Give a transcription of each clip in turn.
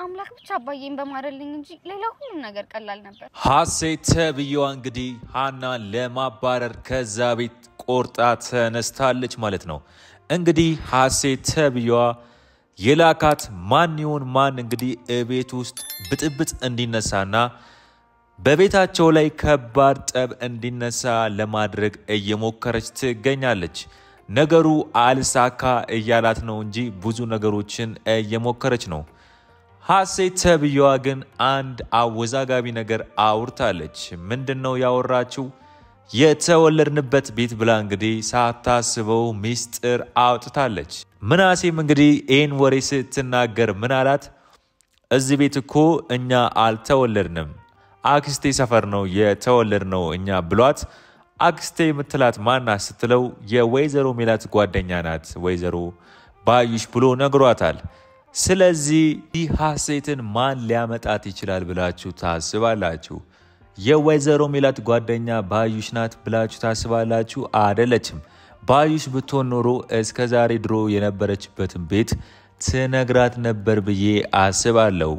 አምላክ ብቻ አባዬን በማረልኝ እንጂ ሌላ ሁሉ ነገር ቀላል ነበር ሐሴት ተብየዋ እንግዲህ ሃና ለማባረር ከዛ ቤት ቆርጣ ተነስታለች ማለት ነው እንግዲህ ሐሴት ተብየዋ የላካት ማን ይሁን ማን እንግዲህ ቤት ውስጥ ብጥብጥ እንዲነሳና በቤታቸው ላይ ከባድ ጠብ እንዲነሳ ለማድረግ እየሞከረች ትገኛለች ነገሩ አልሳካ እያላት ነው እንጂ ብዙ ነገሮችን እየሞከረች ነው ሐሴት ተብየዋ ግን አንድ አወዛጋቢ ነገር አውርታለች ምንድነው ያወራችው የተወለድንበት ቤት ብላ እንግዲህ ሳታስበው ሚስጥር አውጥታለች ምናሴም እንግዲህ ኤን ወሬ ስትናገር ምን አላት እዚህ ቤት እኮ እኛ አልተወለድንም አክስቴ ሰፈር ነው የተወለድነው እኛ ብሏት አክስቴ የምትላት ማናት ስትለው የወይዘሮ ሜላት ጓደኛ ናት ወይዘሮ ባዩሽ ብሎ ነግሯታል ስለዚህ ሐሴትን ማን ሊያመጣት ይችላል ብላችሁ ታስባላችሁ የወይዘሮ ሜላት ጓደኛ ባዩሽ ናት ብላችሁ ታስባላችሁ አይደለችም ባዩሽ ብትሆን ኖሮ እስከዛሬ ድሮ የነበረችበትን ቤት ትነግራት ነበር ብዬ አስባለሁ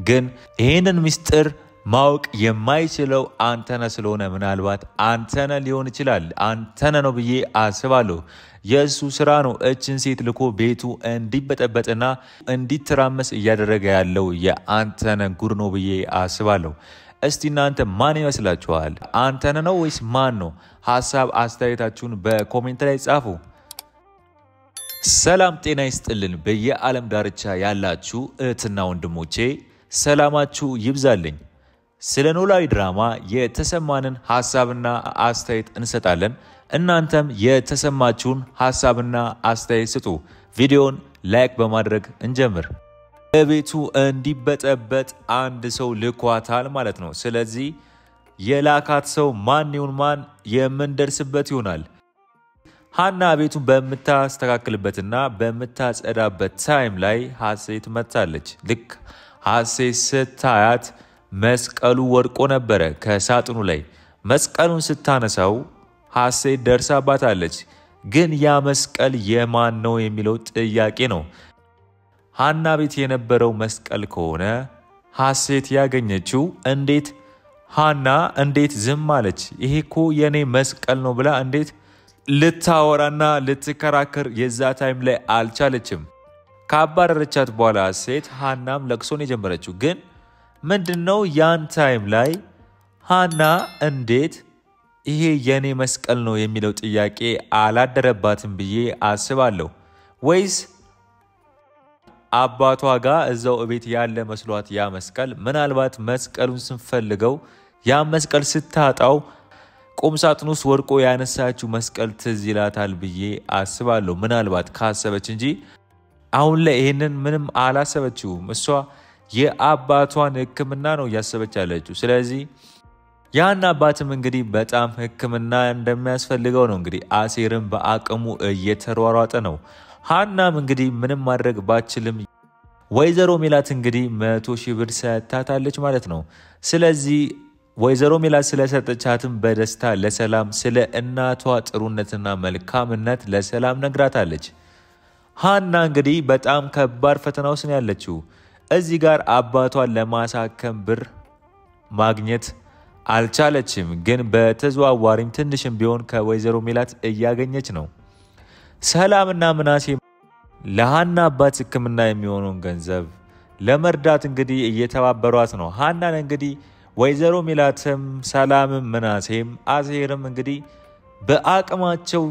ግን ይሄንን ሚስጥር ማወቅ የማይችለው አንተነ ስለሆነ ምናልባት አንተነ ሊሆን ይችላል አንተነ ነው ብዬ አስባለሁ የሱ ስራ ነው እችን ሴት ልኮ ቤቱ እንዲበጠበጥና እንዲተራመስ እያደረገ ያለው የአንተነ ጉር ነው ብዬ አስባለሁ እስቲ እናንተ ማን ይመስላችኋል አንተነ ነው ወይስ ማን ነው ሐሳብ አስተያየታችሁን በኮሜንት ላይ ጻፉ ሰላም ጤና ይስጥልን በየዓለም ዳርቻ ያላችሁ እህትና ወንድሞቼ ሰላማችሁ ይብዛልኝ ስለ ኖላዊ ድራማ የተሰማንን ሐሳብና አስተያየት እንሰጣለን እናንተም የተሰማችሁን ሐሳብና አስተያየት ስጡ ቪዲዮን ላይክ በማድረግ እንጀምር በቤቱ እንዲበጠበጥ አንድ ሰው ልኳታል ማለት ነው ስለዚህ የላካት ሰው ማን ይሁን ማን የምንደርስበት ይሆናል ሃና ቤቱን በመታስተካክልበትና በመታጸዳበት ታይም ላይ ሐሴት መጣለች ልክ ሐሴት ስታያት መስቀሉ ወድቆ ነበር ከሳጥኑ ላይ መስቀሉን ስታነሳው ሐሴት ደርሳባታለች ግን ያ መስቀል የማን ነው የሚለው ጥያቄ ነው ሃና ቤት የነበረው መስቀል ከሆነ ሐሴት ያገኘችው እንዴት ሃና እንዴት ዝም አለች ይሄኮ የኔ መስቀል ነው ብላ እንዴት ልታወራና ልትከራከር የዛ ታይም ላይ አልቻለችም ካባረረቻት በኋላ ሐሴት ሃናም ለቅሶን የጀመረችው ግን ምንድነው ያን ታይም ላይ ሃና እንዴት ይሄ የኔ መስቀል ነው የሚለው ጥያቄ አላደረባትም ብዬ አስባለሁ ወይስ አባቷ ጋር እዛው ቤት ያለ መስሏት ያ መስቀል ምናልባት መስቀሉን ስንፈልገው ያ መስቀል ስታጣው ቁም ሳጥኑ ውስጥ ወድቆ ያነሳችው መስቀል ትዝ ይላታል ብዬ አስባለሁ ምናልባት ካሰበች እንጂ አሁን ላይ ይሄንን ምንም አላሰበችውም እሷ የአባቷን ህክምና ነው ያሰበች ያለችው ስለዚህ ያን አባትም እንግዲህ በጣም ህክምና እንደሚያስፈልገው ነው እንግዲህ አሴርም በአቅሙ እየተሯሯጠ ነው ሃናም እንግዲህ ምንም ማድረግ ባችልም ወይዘሮ ሜላት እንግዲህ 100,000 ብር ሰጣታለች ማለት ነው ስለዚህ ወይዘሮ ሜላት ስለሰጠቻትም በደስታ ለሰላም ስለ እናቷ ጥሩነትና መልካምነት ለሰላም ነግራታለች ሃና እንግዲህ በጣም ከባድ ፈተና ውስጥ ነው ያለችው እዚህ ጋር አባቷን ለማሳከም ብር ማግኘት አልቻለችም ግን በተዘዋዋሪም ትንሽም ቢሆን ከወይዘሮ ሜላት እያገኘች ነው ሰላምና ምናሴ ለሃና አባት ህክምና የሚሆነውን ገንዘብ ለመርዳት እንግዲህ እየተባበሯት ነው ሃናን እንግዲህ ወይዘሮ ሜላትም ሰላምም ምናሴም አሴርም እንግዲህ በአቅማቸው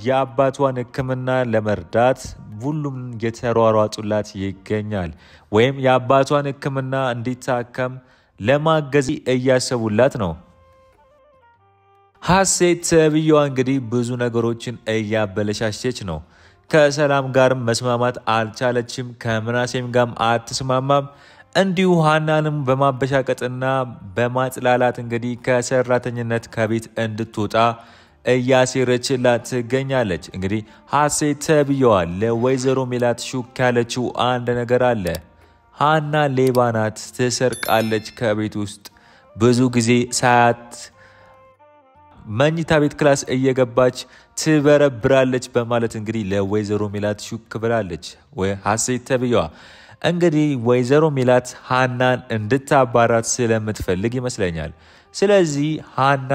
የአባቷን ህክምና ለመርዳት ሁሉም የተሯሯጡላት ይገኛል ወይም የአባቷን ህክምና እንዲታከም ለማገዝ እያሰቡላት ነው ሐሴት ተብየዋ እንግዲህ ብዙ ነገሮችን እያበለሻሸች ነው ከሰላም ጋር መስማማት አልቻለችም ከምናሴም ጋር አትስማማም እንዲሁ ሃናንም በማበሻቀጥና በማጽላላት እንግዲህ ከሰራተኝነት ከቤት እንድትወጣ እያሴረችላት ትገኛለች እንግዲህ ሐሴት ተብየዋ ለወይዘሮ ሜላት ሹክ ያለችው አንድ ነገር አለ ሃና ሌባ ናት ትሰርቃለች ከቤት ውስጥ ብዙ ጊዜ ሳያት መኝታ ቤት ክላስ እየገባች ትበረብራለች በማለት እንግዲህ ለወይዘሮ ሜላት ሹክ ብላለች ወይ ሐሴት ተብየዋ እንግዲህ ወይዘሮ ሜላት ሃናን እንድታባራት ስለምትፈልግ ይመስለኛል። ስለዚህ ሃና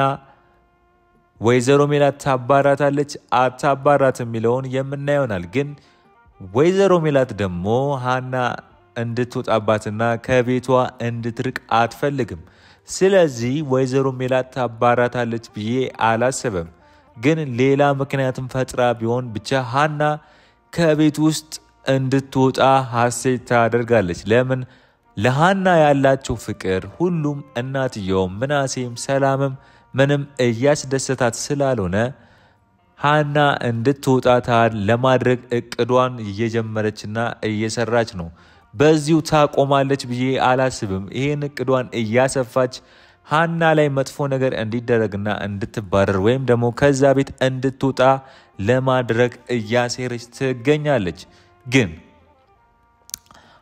ወይዘሮ ሜላት ታባራታለች አታባራት የሚለውን የምናየውናል። ግን ወይዘሮ ሜላት ደግሞ ሃና እንድትወጣባትና ከቤቷ እንድትርቅ አትፈልግም። ስለዚህ ወይዘሮ ሜላት ታባራታለች ብዬ አላስብም። ግን ሌላ ምክንያትም ፈጥራ ቢሆን ብቻ ሃና ከቤት ውስጥ እንድትወጣ ሐሴት ታደርጋለች። ለምን? ለሃና ያላቸው ፍቅር ሁሉም እናትየውም ምናሴም ሰላምም ምንም እያስደሰታት ስላልሆነ ሃና እንድትወጣ ለማድረግ እቅዷን እየጀመረችና እየሰራች ነው። በዚሁ ታቆማለች ብዬ አላስብም። ይሄን እቅዷን እያሰፋች ሃና ላይ መጥፎ ነገር እንዲደረግና እንድትባረር ወይም ደግሞ ከዛ ቤት እንድትወጣ ለማድረግ እያሴረች ትገኛለች። ግን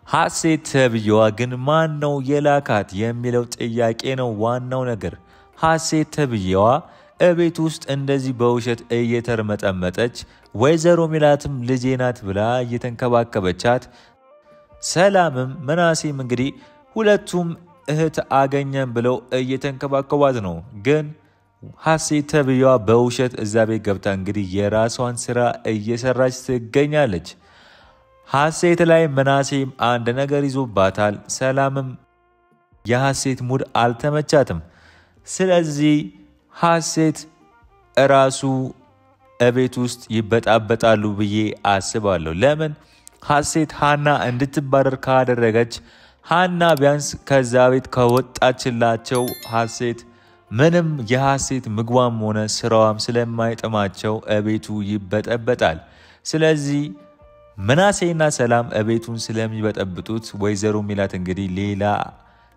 ሐሴት ተብዬዋ ግን ማን ነው የላካት የሚለው ጥያቄ ነው ዋናው ነገር። ሐሴት ተብዬዋ እቤት ውስጥ እንደዚህ በውሸት እየተርመጠመጠች ወይዘሮ ሜላትም ልጄ ናት ብላ እየተንከባከበቻት ሰላምም ምናሴም እንግዲህ ሁለቱም እህት አገኘን ብለው እየተንከባከቧት ነው። ግን ሐሴት ተብዬዋ በውሸት እዛ ቤት ገብታ እንግዲህ የራሷን ስራ እየሰራች ትገኛለች። ሐሴት ላይ ምናሴም አንድ ነገር ይዞባታል። ሰላምም የሐሴት ሙድ አልተመቻትም። ስለዚህ ሐሴት ራሱ እቤት ውስጥ ይበጣበጣሉ ብዬ አስባለሁ። ለምን? ሐሴት ሃና እንድትባረር ካደረገች ሃና ቢያንስ ከዛ ቤት ከወጣችላቸው ሐሴት ምንም የሐሴት ምግቧም ሆነ ስራዋም ስለማይጥማቸው እቤቱ ይበጠበጣል። ስለዚህ ምናሴና ሰላም እቤቱን ስለሚበጠብጡት ወይዘሮ ሜላት እንግዲህ ሌላ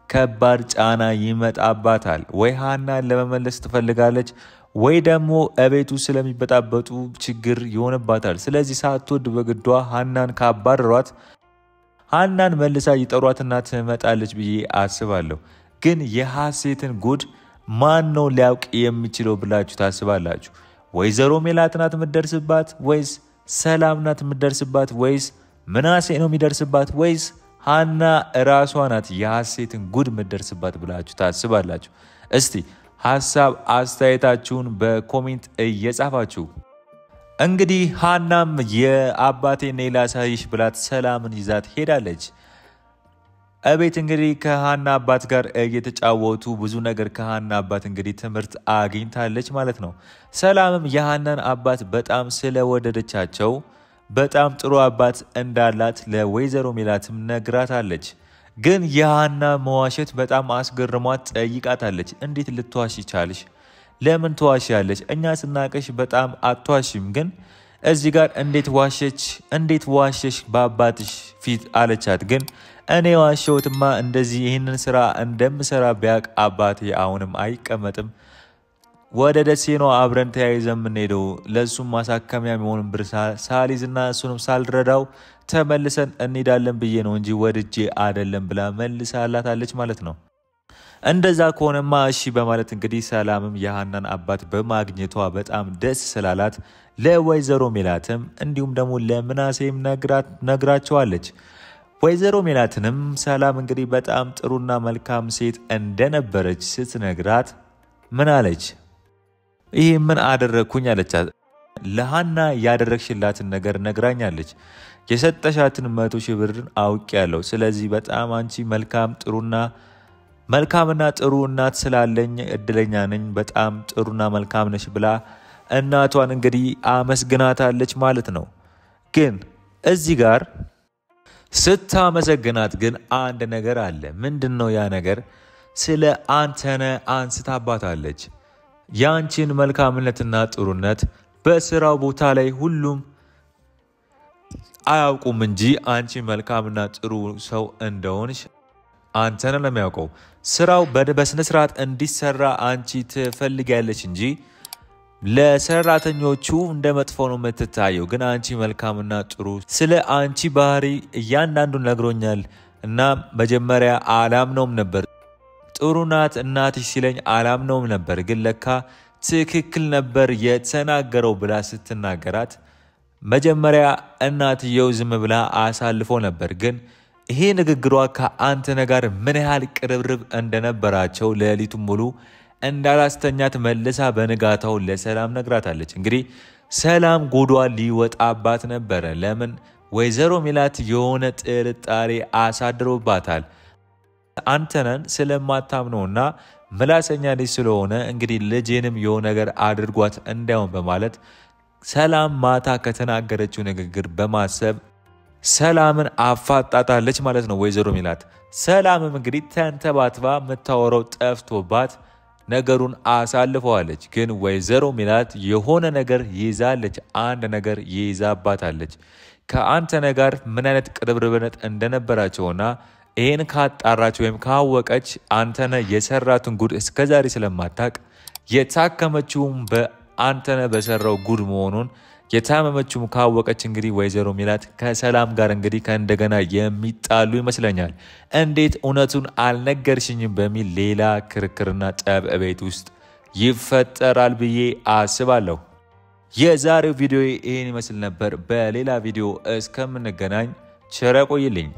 ከባድ ጫና ይመጣባታል። ወይ ሃናን ለመመለስ ትፈልጋለች ወይ ደግሞ እቤቱ ስለሚበጣበጡ ችግር ይሆንባታል። ስለዚህ ሳትወድ በግዷ ሃናን ካባረሯት ሃናን መልሳ ይጠሯትና ትመጣለች ብዬ አስባለሁ። ግን የሐሴትን ጉድ ማን ነው ሊያውቅ የሚችለው ብላችሁ ታስባላችሁ? ወይዘሮ ሜላት ናት የምትደርስባት ወይስ ሰላም ናት የምትደርስባት ወይስ ምናሴ ነው የሚደርስባት ወይስ ሃና ራሷ ናት የሐሴትን ጉድ የምትደርስባት ብላችሁ ታስባላችሁ? እስቲ ሐሳብ አስተያየታችሁን በኮሜንት እየጻፋችሁ እንግዲህ ሃናም የአባቴን ላሳይሽ ብላት ሰላምን ይዛት ሄዳለች። እቤት እንግዲህ ከሃና አባት ጋር እየተጫወቱ ብዙ ነገር ከሃና አባት እንግዲህ ትምህርት አግኝታለች ማለት ነው። ሰላምም የሃናን አባት በጣም ስለወደደቻቸው በጣም ጥሩ አባት እንዳላት ለወይዘሮ ሜላትም ነግራታለች። ግን የሃና መዋሸት በጣም አስገርሟት ጠይቃታለች። እንዴት ልትዋሽ ይቻልሽ? ለምን ተዋሽያለሽ? እኛ ስናቀሽ በጣም አትዋሽም። ግን እዚህ ጋር እንዴት ዋሸች? እንዴት ዋሸሽ በአባትሽ ፊት አለቻት። ግን እኔ ዋሸሁትማ እንደዚህ ይህንን ስራ እንደምሰራ ቢያቅ አባቴ አሁንም አይቀመጥም። ወደ ደሴ ነው አብረን ተያይዘን የምንሄደው። ለሱም ማሳከሚያ የሚሆን ብር ሳሊዝና እሱንም ሳልረዳው ተመልሰን እንሄዳለን ብዬ ነው እንጂ ወድጄ አይደለም ብላ መልሳላታለች ማለት ነው። እንደዛ ከሆነማ እሺ በማለት እንግዲህ ሰላምም የሃናን አባት በማግኘቷ በጣም ደስ ስላላት ለወይዘሮ ሜላትም እንዲሁም ደግሞ ለምናሴም ነግራቸዋለች። ወይዘሮ ሜላትንም ሰላም እንግዲህ በጣም ጥሩና መልካም ሴት እንደነበረች ስትነግራት ምን አለች? ይህ ምን አደረግኩኝ አለቻት። ለሃና ያደረግሽላትን ነገር ነግራኛለች። የሰጠሻትን 100,000 ብር አውቄያለሁ። ስለዚህ በጣም አንቺ መልካምና ጥሩ እናት ስላለኝ እድለኛ ነኝ። በጣም ጥሩና መልካም ነሽ ብላ እናቷን እንግዲህ አመስግናታለች ማለት ነው። ግን እዚህ ጋር ስታመሰግናት ግን አንድ ነገር አለ። ምንድነው ያ ነገር? ስለ አንተነህ አንስታባታለች። ያንቺን መልካምነትና ጥሩነት በስራው ቦታ ላይ ሁሉም አያውቁም እንጂ አንቺ መልካምና ጥሩ ሰው እንደሆንሽ አንተነህ ነው የሚያውቀው። ስራው በስነ ስርዓት እንዲሰራ አንቺ ትፈልጊያለሽ እንጂ ለሰራተኞቹ እንደ መጥፎ ነው የምትታየው። ግን አንቺ መልካምና ጥሩ ስለ አንቺ ባህሪ እያንዳንዱን ነግሮኛል እና መጀመሪያ አላምነውም ነበር። ጥሩ ናት እናትሽ ሲለኝ አላምነውም ነበር። ግን ለካ ትክክል ነበር የተናገረው ብላ ስትናገራት መጀመሪያ እናትየው ዝም ብላ አሳልፎ ነበር። ግን ይሄ ንግግሯ ከአንተነ ጋር ምን ያህል ቅርብርብ እንደነበራቸው ሌሊቱን ሙሉ እንዳላስተኛት መልሳ በንጋታው ለሰላም ነግራታለች። እንግዲህ ሰላም ጎዷ ሊወጣባት ነበር። ለምን ወይዘሮ ሜላት የሆነ ጥርጣሬ አሳድሮባታል። አንተነን ስለማታምነውና ምላሰኛ ልጅ ስለሆነ እንግዲህ ልጄንም የሆነ ነገር አድርጓት እንዳይሆን በማለት ሰላም ማታ ከተናገረችው ንግግር በማሰብ ሰላምን አፋጣጣለች ማለት ነው ወይዘሮ ሜላት። ሰላምም እንግዲህ ተንተባትባ የምታወራው ጠፍቶባት ነገሩን አሳልፈዋለች። ግን ወይዘሮ ሜላት የሆነ ነገር ይዛለች፣ አንድ ነገር ይዛባታለች። ከአንተነ ጋር ምን አይነት ቅርብርብነት እንደነበራቸውና ይሄን ካጣራች ወይም ካወቀች አንተነ የሰራቱን ጉድ እስከዛሬ ስለማታቅ የታከመችውም በአንተነ በሰራው ጉድ መሆኑን የታመመችውም ካወቀች እንግዲህ ወይዘሮ ሜላት ከሰላም ጋር እንግዲህ ከእንደገና የሚጣሉ ይመስለኛል። እንዴት እውነቱን አልነገርሽኝም በሚል ሌላ ክርክርና ጠብ ቤት ውስጥ ይፈጠራል ብዬ አስባለሁ። የዛሬው ቪዲዮ ይሄን ይመስል ነበር። በሌላ ቪዲዮ እስከምንገናኝ ቸር ቆይልኝ።